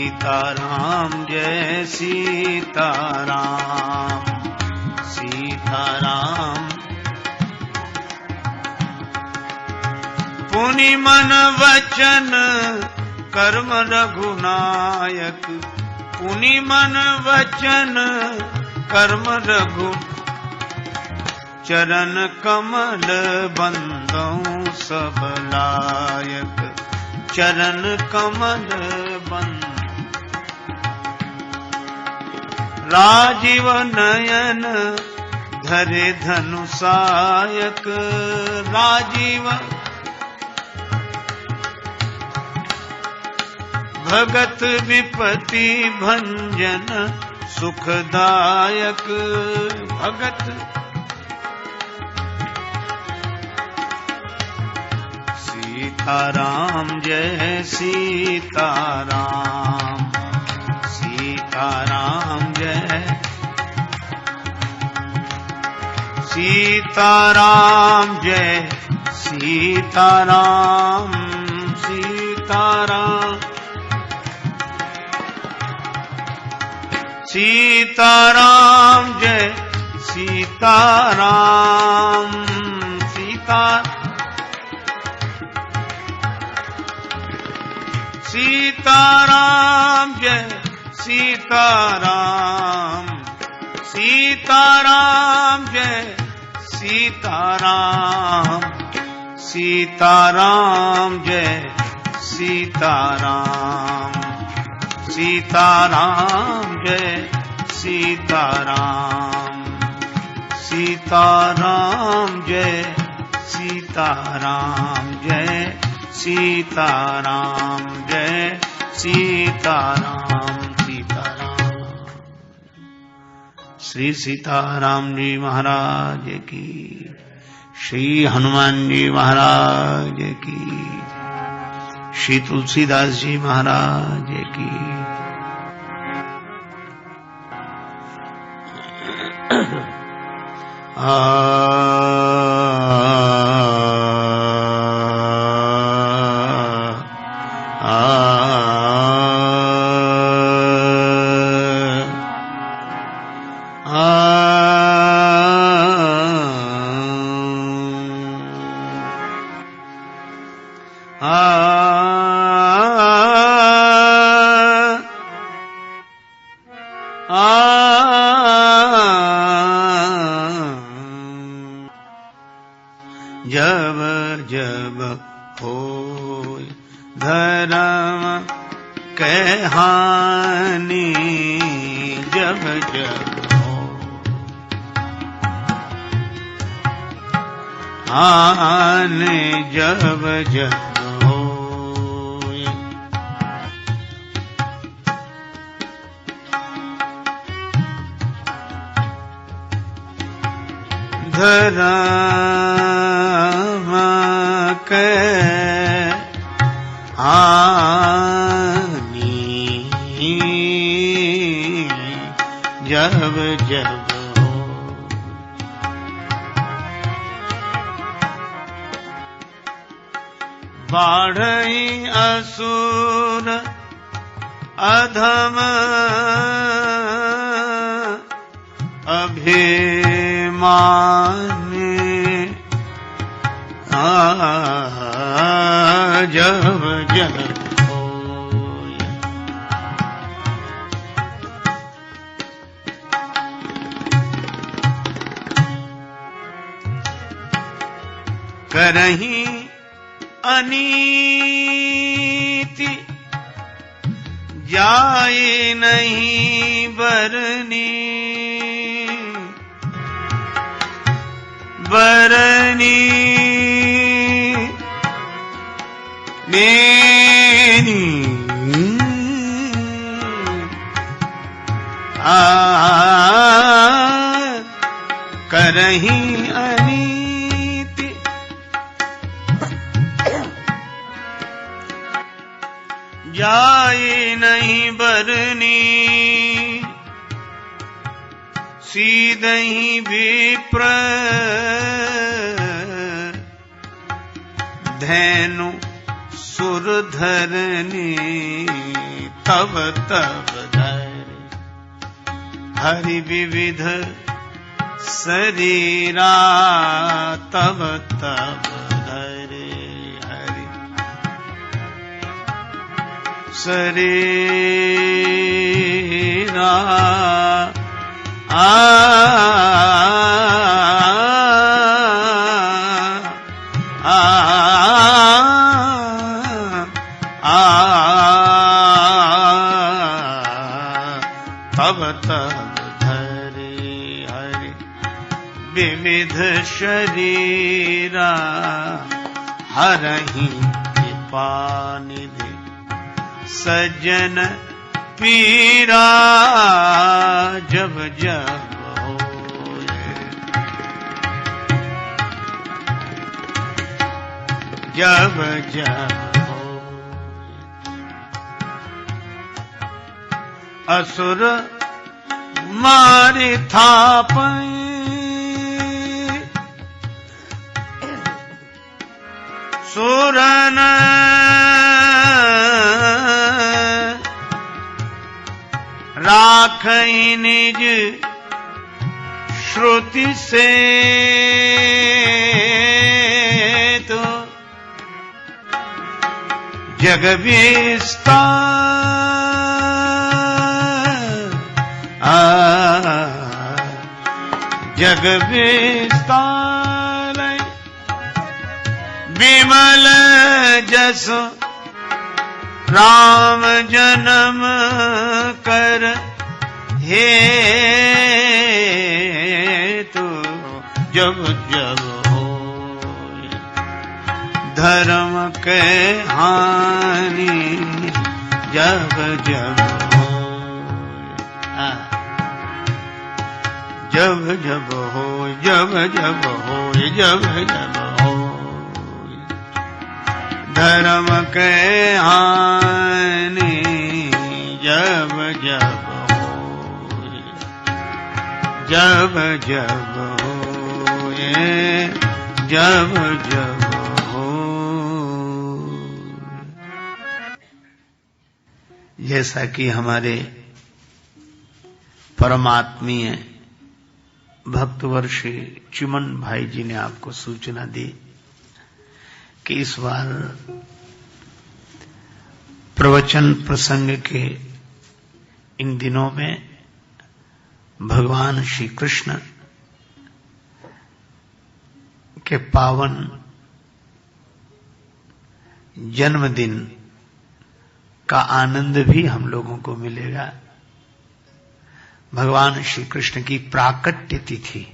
सीताराम जय सीताराम सीताराम। पुनि मन वचन कर्म रघुनायक, पुनि मन वचन कर्म रघु, चरण कमल बंदौ सब लायक, चरण कमल बंद। राजीव नयन धरे धनुषायक, राजीव भगत विपति भंजन सुखदायक, भगत सीताराम जय सीताराम सीताराम जय सीताराम जय सीताराम सीताराम सीताराम जय सीताराम सीता सीताराम जय सीताराम सीताराम जय सीताराम सीताराम जय सीताराम सीताराम जय सीताराम सीताराम जय सीताराम जय सीताराम जय सीताराम सीताराम। श्री सीताराम जी महाराज की, श्री हनुमान जी महाराज की, श्री तुलसीदास जी महाराज की। जब जब होय धर्म के हानि, जब जब हो हानि, जब जब होय धर्म के हानि, जब जब हो बाढ़ई असुर अधम अभिमानी, जब जब होय करही अनीति, जाए नहीं बरनी बरनी नेनी, करही अनीति, जाए नहीं बरनी, सीधहि विप्र धेनु सुर धरनी तब तब धरे हरि विविध शरीरा तब तब धरे हरि शरीरा तब तब धरे हरि विविध शरीरा हरहि कृपा निधि सज्जन पीरा जब जब होए जब जब असुर मारि थापई सुरन राखई निज श्रुति से तो जग विस्तार जग विस्तार विमल जस राम जन्म कर हे तो जब जब हो धर्म के हानि जब जब हो जब जब हो जब जब हो जब जब हो धर्म के हानि जब जब हो जब जब होए जब जब हो। जैसा कि हमारे परमात्मीय भक्तवर्षी चिमन भाई जी ने आपको सूचना दी कि इस बार प्रवचन प्रसंग के इन दिनों में भगवान श्री कृष्ण के पावन जन्मदिन का आनंद भी हम लोगों को मिलेगा। भगवान श्री कृष्ण की प्राकट्य तिथि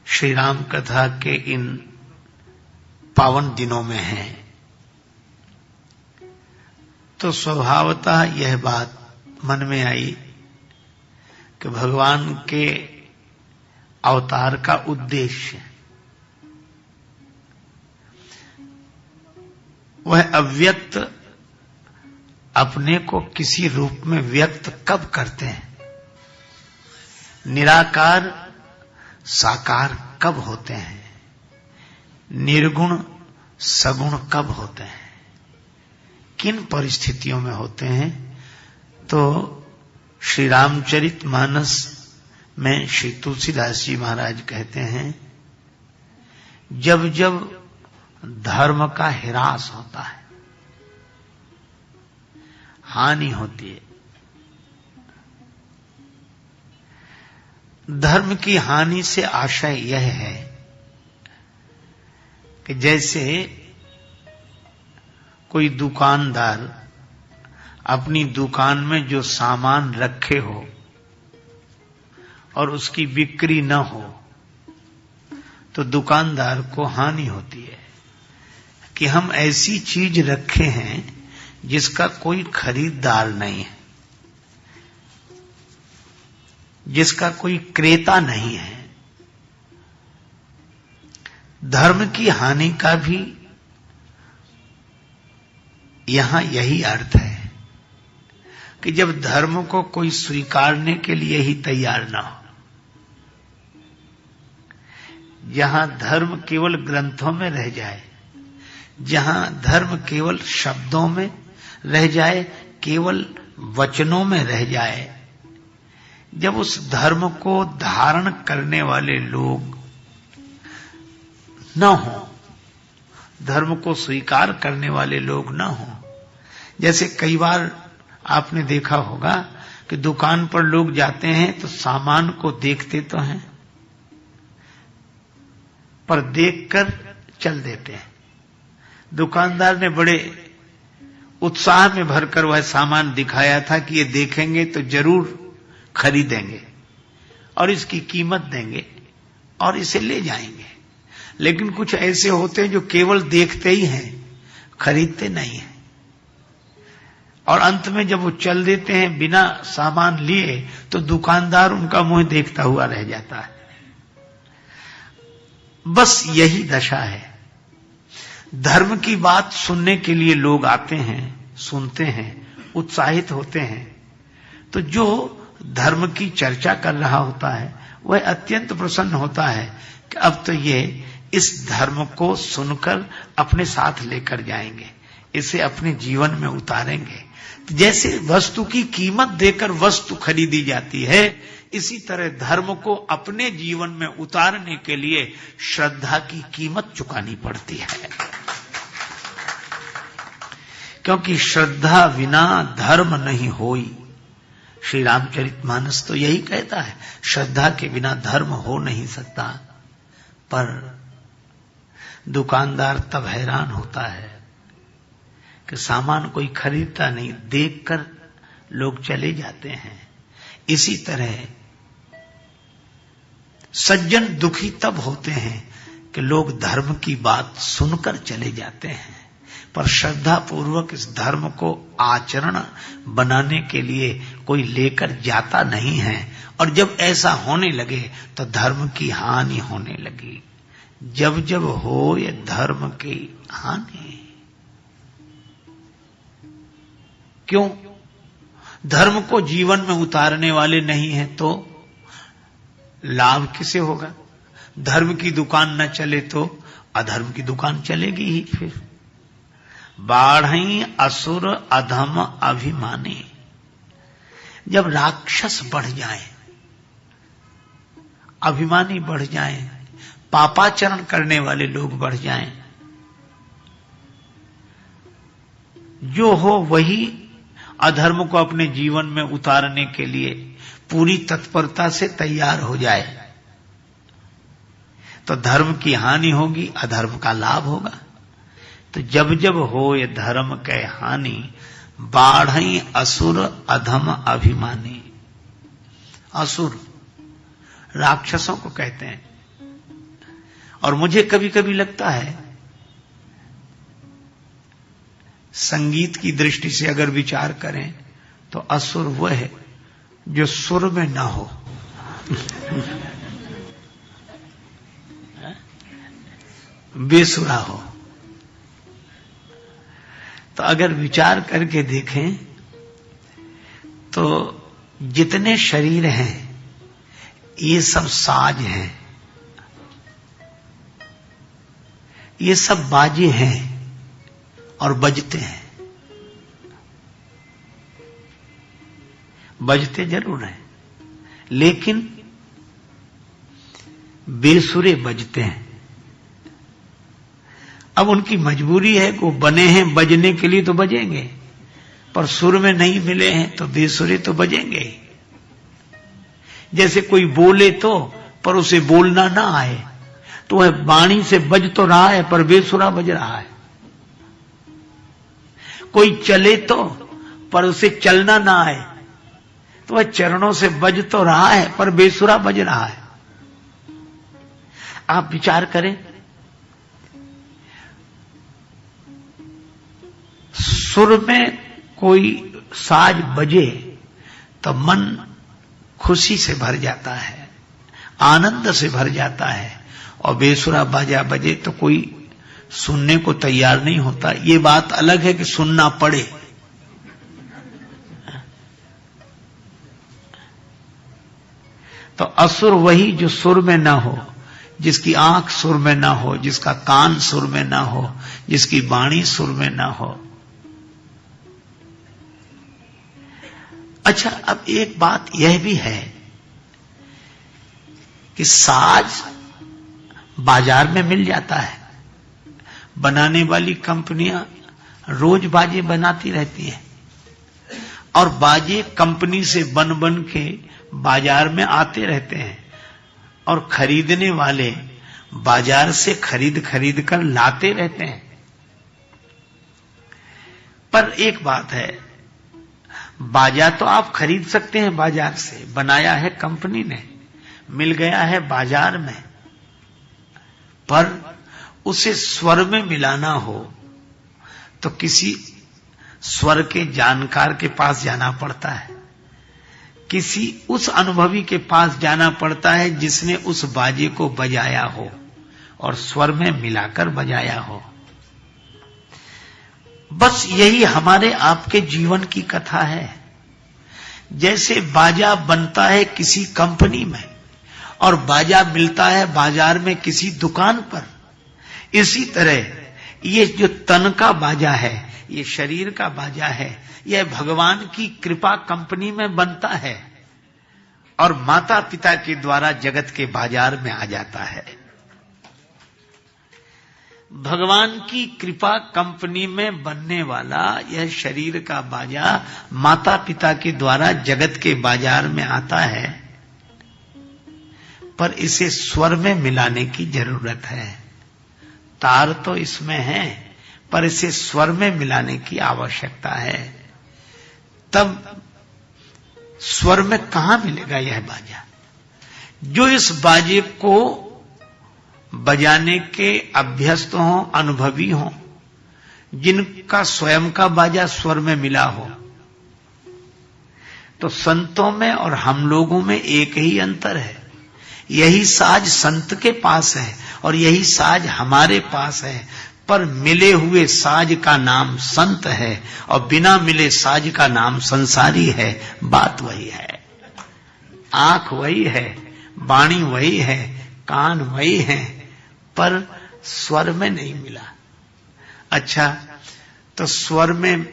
श्री राम कथा के इन पावन दिनों में है, तो स्वभावतः यह बात मन में आई कि भगवान के अवतार का उद्देश्य वह अव्यक्त अपने को किसी रूप में व्यक्त कब करते हैं, निराकार साकार कब होते हैं, निर्गुण सगुण कब होते हैं, किन परिस्थितियों में होते हैं। तो श्री रामचरितमानस में श्री तुलसीदास जी महाराज कहते हैं, जब जब धर्म का ह्रास होता है, हानि होती है, धर्म की हानि से आशय यह है कि जैसे कोई दुकानदार अपनी दुकान में जो सामान रखे हो और उसकी बिक्री न हो तो दुकानदार को हानि होती है कि हम ऐसी चीज रखे हैं जिसका कोई खरीदार नहीं है, जिसका कोई क्रेता नहीं है। धर्म की हानि का भी यहां यही अर्थ है कि जब धर्म को कोई स्वीकारने के लिए ही तैयार ना हो, जहां धर्म केवल ग्रंथों में रह जाए, जहां धर्म केवल शब्दों में रह जाए, केवल वचनों में रह जाए, जब उस धर्म को धारण करने वाले लोग न हो, धर्म को स्वीकार करने वाले लोग न हो। जैसे कई बार आपने देखा होगा कि दुकान पर लोग जाते हैं तो सामान को देखते तो हैं, पर देखकर चल देते हैं। दुकानदार ने बड़े उत्साह में भरकर वह सामान दिखाया था कि ये देखेंगे तो जरूर खरीदेंगे और इसकी कीमत देंगे और इसे ले जाएंगे। लेकिन कुछ ऐसे होते हैं जो केवल देखते ही हैं, खरीदते नहीं हैं, और अंत में जब वो चल देते हैं बिना सामान लिए तो दुकानदार उनका मुंह देखता हुआ रह जाता है। बस यही दशा है। धर्म की बात सुनने के लिए लोग आते हैं, सुनते हैं, उत्साहित होते हैं, तो जो धर्म की चर्चा कर रहा होता है वह अत्यंत प्रसन्न होता है कि अब तो ये इस धर्म को सुनकर अपने साथ लेकर जाएंगे, इसे अपने जीवन में उतारेंगे। जैसे वस्तु की कीमत देकर वस्तु खरीदी जाती है, इसी तरह धर्म को अपने जीवन में उतारने के लिए श्रद्धा की कीमत चुकानी पड़ती है। क्योंकि श्रद्धा बिना धर्म नहीं होई। श्री रामचरितमानस तो यही कहता है, श्रद्धा के बिना धर्म हो नहीं सकता। पर दुकानदार तब हैरान होता है कि सामान कोई खरीदता नहीं, देखकर लोग चले जाते हैं। इसी तरह सज्जन दुखी तब होते हैं कि लोग धर्म की बात सुनकर चले जाते हैं, पर श्रद्धा पूर्वक इस धर्म को आचरण बनाने के लिए कोई लेकर जाता नहीं है। और जब ऐसा होने लगे तो धर्म की हानि होने लगी। जब जब हो ये धर्म की हानि। क्यों? धर्म को जीवन में उतारने वाले नहीं हैं तो लाभ किसे होगा? धर्म की दुकान न चले तो अधर्म की दुकान चलेगी ही। फिर बाढ़ई असुर अधम अभिमानी। जब राक्षस बढ़ जाए, अभिमानी बढ़ जाए, पापाचरण करने वाले लोग बढ़ जाएं, जो हो वही अधर्म को अपने जीवन में उतारने के लिए पूरी तत्परता से तैयार हो जाए, तो धर्म की हानि होगी, अधर्म का लाभ होगा। तो जब जब हो ये धर्म के हानि, बाढ़ई असुर अधम अभिमानी। असुर राक्षसों को कहते हैं। और मुझे कभी कभी लगता है संगीत की दृष्टि से अगर विचार करें तो असुर वह है जो सुर में ना हो। बेसुरा हो। तो अगर विचार करके देखें तो जितने शरीर हैं ये सब साज हैं, ये सब बाजे हैं और बजते हैं। बजते जरूर हैं लेकिन बेसुरे बजते हैं। अब उनकी मजबूरी है कि वो बने हैं बजने के लिए तो बजेंगे, पर सुर में नहीं मिले हैं तो बेसुरे तो बजेंगे। जैसे कोई बोले तो पर उसे बोलना ना आए तो वह वाणी से बज तो रहा है पर बेसुरा बज रहा है। कोई चले तो पर उसे चलना ना आए तो वह चरणों से बज तो रहा है पर बेसुरा बज रहा है। आप विचार करें, सुर में कोई साज बजे तो मन खुशी से भर जाता है, आनंद से भर जाता है, और बेसुरा बाजा बजे तो कोई सुनने को तैयार नहीं होता। ये बात अलग है कि सुनना पड़े। तो असुर वही जो सुर में ना हो, जिसकी आंख सुर में ना हो, जिसका कान सुर में ना हो, जिसकी वाणी सुर में ना हो। अच्छा, अब एक बात यह भी है कि साज बाजार में मिल जाता है। बनाने वाली कंपनियां रोज बाजे बनाती रहती हैं और बाजे कंपनी से बन के बाजार में आते रहते हैं और खरीदने वाले बाजार से खरीद कर लाते रहते हैं। पर एक बात है, बाजा तो आप खरीद सकते हैं बाजार से, बनाया है कंपनी ने, मिल गया है बाजार में, पर उसे स्वर में मिलाना हो तो किसी स्वर के जानकार के पास जाना पड़ता है, किसी उस अनुभवी के पास जाना पड़ता है जिसने उस बाजे को बजाया हो और स्वर में मिलाकर बजाया हो। बस यही हमारे आपके जीवन की कथा है। जैसे बाजा बनता है किसी कंपनी में और बाजा मिलता है बाजार में किसी दुकान पर, इसी तरह ये जो तन का बाजा है, ये शरीर का बाजा है, यह भगवान की कृपा कंपनी में बनता है और माता पिता के द्वारा जगत के बाजार में आ जाता है। भगवान की कृपा कंपनी में बनने वाला यह शरीर का बाजा माता पिता के द्वारा जगत के बाजार में आता है, पर इसे स्वर में मिलाने की जरूरत है। तार तो इसमें है, पर इसे स्वर में मिलाने की आवश्यकता है। तब स्वर में कहां मिलेगा यह बाजा? जो इस बाजे को बजाने के अभ्यस्त हों, अनुभवी हों, जिनका स्वयं का बाजा स्वर में मिला हो। तो संतों में और हम लोगों में एक ही अंतर है, यही साज संत के पास है और यही साज हमारे पास है, पर मिले हुए साज का नाम संत है और बिना मिले साज का नाम संसारी है। बात वही है, आंख वही है, वाणी वही है, कान वही है, पर स्वर में नहीं मिला। अच्छा, तो स्वर में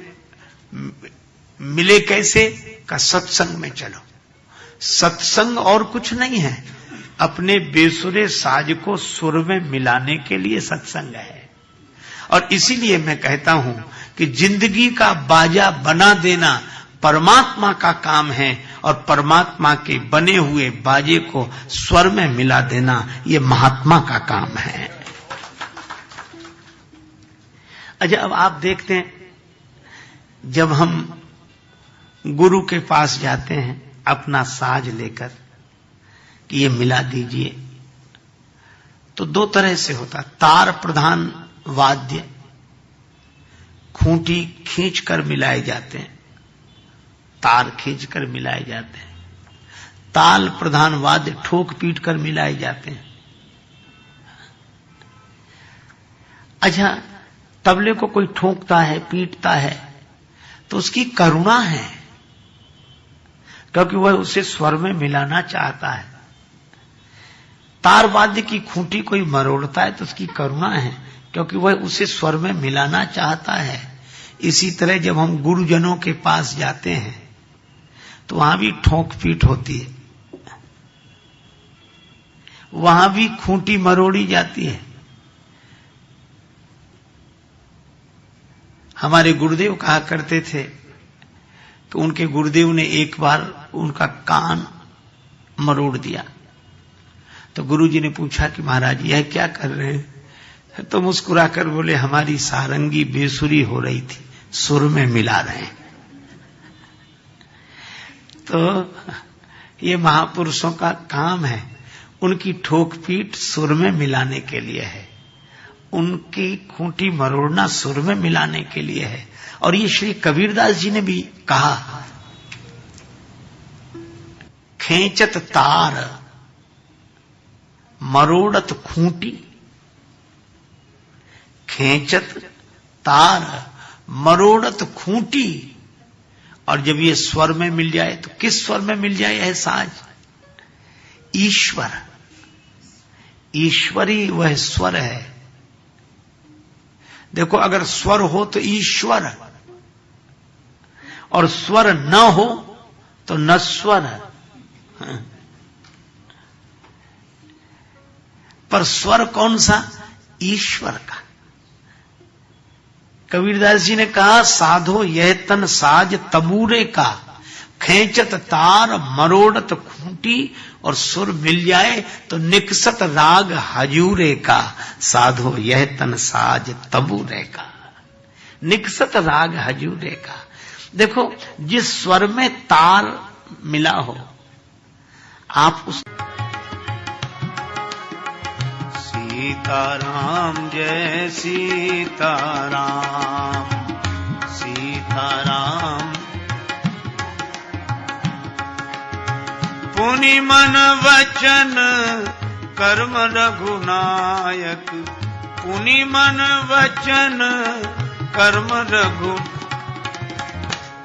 मिले कैसे? का सत्संग में चलो। सत्संग और कुछ नहीं है, अपने बेसुरे साज को सुर में मिलाने के लिए सत्संग है। और इसीलिए मैं कहता हूं कि जिंदगी का बाजा बना देना परमात्मा का काम है और परमात्मा के बने हुए बाजे को स्वर में मिला देना ये महात्मा का काम है। अच्छा, अब आप देखते हैं, जब हम गुरु के पास जाते हैं अपना साज लेकर कि ये मिला दीजिए, तो दो तरह से होता। तार प्रधान वाद्य खूंटी खींचकर मिलाए जाते हैं, तार खींचकर मिलाए जाते हैं। ताल प्रधान वाद्य ठोक पीट कर मिलाए जाते हैं। अच्छा, तबले को कोई ठोकता है, पीटता है, तो उसकी करुणा है, क्योंकि वह उसे स्वर में मिलाना चाहता है। तार वाद्य की खूंटी कोई मरोड़ता है तो उसकी करुणा है, क्योंकि वह उसे स्वर में मिलाना चाहता है। इसी तरह जब हम गुरुजनों के पास जाते हैं तो वहां भी ठोक पीट होती है, वहां भी खूंटी मरोड़ी जाती है। हमारे गुरुदेव कहा करते थे कि उनके गुरुदेव ने एक बार उनका कान मरोड़ दिया, तो गुरुजी ने पूछा कि महाराज यह क्या कर रहे हैं? तो मुस्कुराकर बोले, हमारी सारंगी बेसुरी हो रही थी, सुर में मिला रहे हैं। तो ये महापुरुषों का काम है, उनकी ठोक पीट सुर में मिलाने के लिए है, उनकी खूंटी मरोड़ना सुर में मिलाने के लिए है। और ये श्री कबीरदास जी ने भी कहा, खेचत तार मरोड़त खूंटी, खेचत तार मरोड़त खूंटी। और जब ये स्वर में मिल जाए तो किस स्वर में मिल जाए है साज? ईश्वर, ईश्वरी वह स्वर है देखो, अगर स्वर हो तो ईश्वर, और स्वर न हो तो नश्वर। पर स्वर कौन सा? ईश्वर का। कबीरदास जी ने कहा, साधो यह तन साज तबूरे का, खेचत तार मरोड़त खूंटी, और सुर मिल जाए तो निकसत राग हजूरे का। साधो यह तन साज तबूरे का, निकसत राग हजूरे का। देखो, जिस स्वर में तार मिला हो, आप उस सीताराम जय सीताराम, सीताराम। पुनि मन वचन कर्म रघुनायक, पुनि मन वचन कर्म रघु,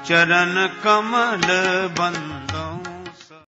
चरण कमल बंदो।